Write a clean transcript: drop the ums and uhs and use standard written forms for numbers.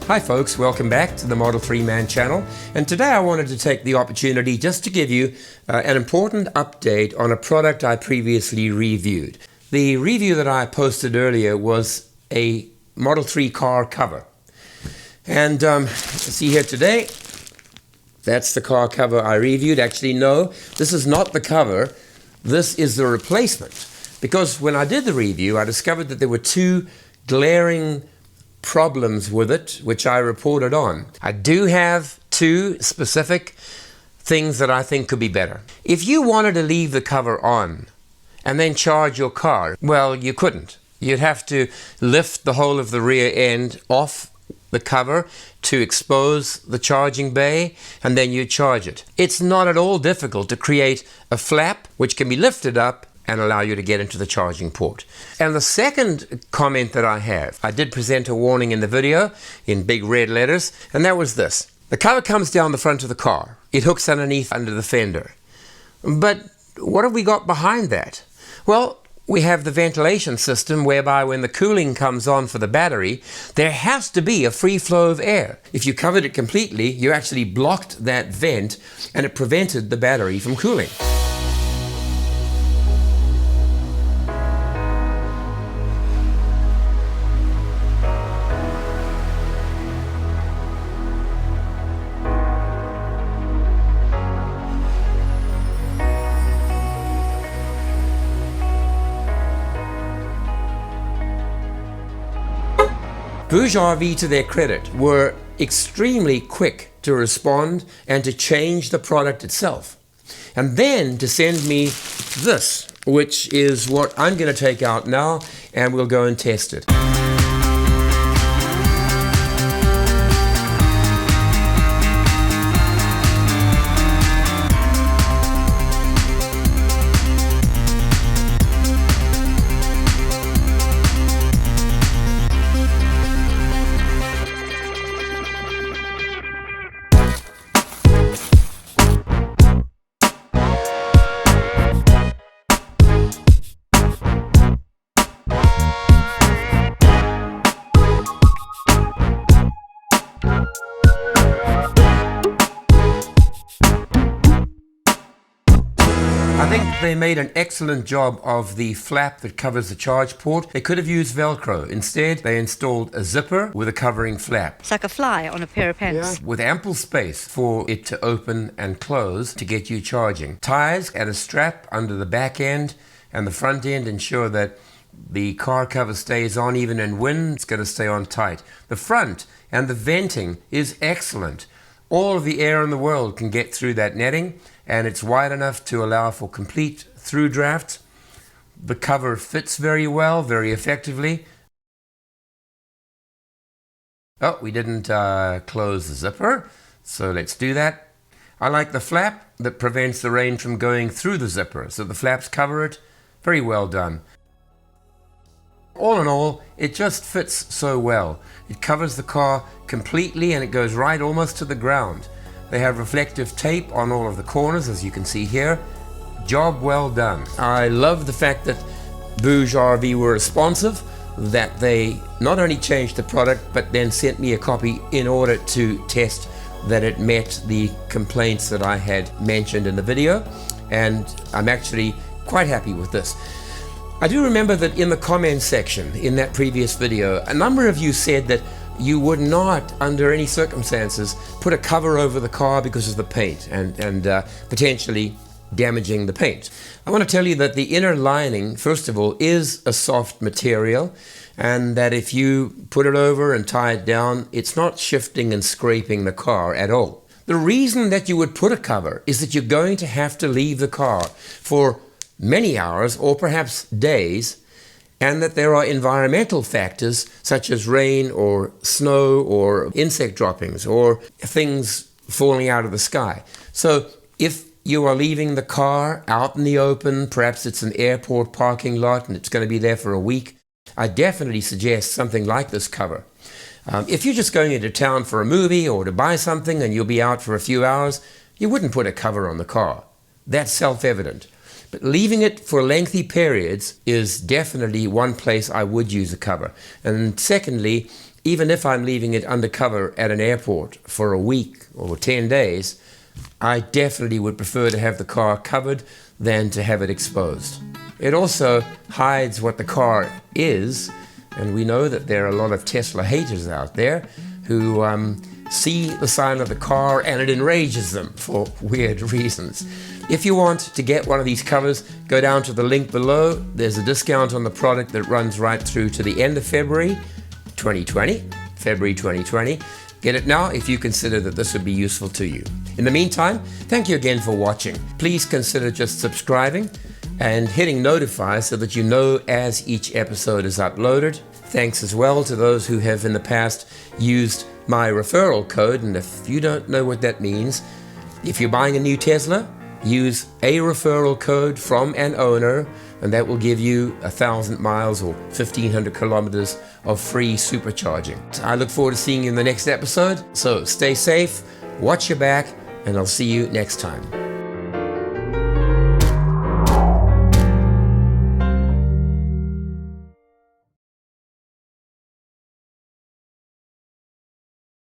Hi folks, welcome back to the Model 3 Man channel, and today I wanted to take the opportunity just to give you an important update on a product I previously reviewed. The review that I posted earlier was a Model 3 car cover, and see here today, that's the car cover I reviewed. Actually no, this is not the cover, this is the replacement, because when I did the review I discovered that there were two glaring problems with it, which I reported on. I do have two specific things that I think could be better. If you wanted to leave the cover on and then charge your car, well, you couldn't. You'd have to lift the whole of the rear end off the cover to expose the charging bay, and then you charge it. It's not at all difficult to create a flap which can be lifted up and allow you to get into the charging port. And the second comment that I have, I did present a warning in the video in big red letters, and that was this. The cover comes down the front of the car. It hooks underneath under the fender. But what have we got behind that? Well, we have the ventilation system whereby when the cooling comes on for the battery, there has to be a free flow of air. If you covered it completely, you actually blocked that vent and it prevented the battery from cooling. BougeRV, to their credit, were extremely quick to respond and to change the product itself. And then to send me this, which is what I'm going to take out now, and we'll go and test it. I think they made an excellent job of the flap that covers the charge port. They could have used Velcro. Instead, they installed a zipper with a covering flap. It's like a fly on a pair of pants. Yeah. With ample space for it to open and close to get you charging. Ties and a strap under the back end and the front end ensure that the car cover stays on even in wind. It's going to stay on tight. The front and the venting is excellent. All of the air in the world can get through that netting, and it's wide enough to allow for complete through draft. The cover fits very well, very effectively. Oh, we didn't close the zipper, so let's do that. I like the flap that prevents the rain from going through the zipper, so the flaps cover it. Very well done. All in all, it just fits so well. It covers the car completely and it goes right almost to the ground. They have reflective tape on all of the corners, as you can see here. Job well done. I love the fact that BougeRV were responsive, that they not only changed the product but then sent me a copy in order to test that it met the complaints that I had mentioned in the video, and I'm actually quite happy with this. I do remember that in the comments section in that previous video, a number of you said that you would not, under any circumstances, put a cover over the car because of the paint and potentially damaging the paint. I want to tell you that the inner lining, first of all, is a soft material, and that if you put it over and tie it down, it's not shifting and scraping the car at all. The reason that you would put a cover is that you're going to have to leave the car for many hours or perhaps days, and that there are environmental factors such as rain or snow or insect droppings or things falling out of the sky. So if you are leaving the car out in the open, perhaps it's an airport parking lot and it's going to be there for a week, I definitely suggest something like this cover. If you're just going into town for a movie or to buy something and you'll be out for a few hours, you wouldn't put a cover on the car. That's self-evident. But leaving it for lengthy periods is definitely one place I would use a cover. And secondly, even if I'm leaving it undercover at an airport for a week or 10 days, I definitely would prefer to have the car covered than to have it exposed. It also hides what the car is, and we know that there are a lot of Tesla haters out there who see the sign of the car and it enrages them for weird reasons. If you want to get one of these covers, go down to the link below. There's a discount on the product that runs right through to the end of February 2020. Get it now if you consider that this would be useful to you. In the meantime, thank you again for watching. Please consider just subscribing and hitting notify so that you know as each episode is uploaded. Thanks as well to those who have in the past used my referral code, and if you don't know what that means, if you're buying a new Tesla, use a referral code from an owner, and that will give you 1,000 miles or 1,500 kilometers of free supercharging. I look forward to seeing you in the next episode, so stay safe, watch your back, and I'll see you next time.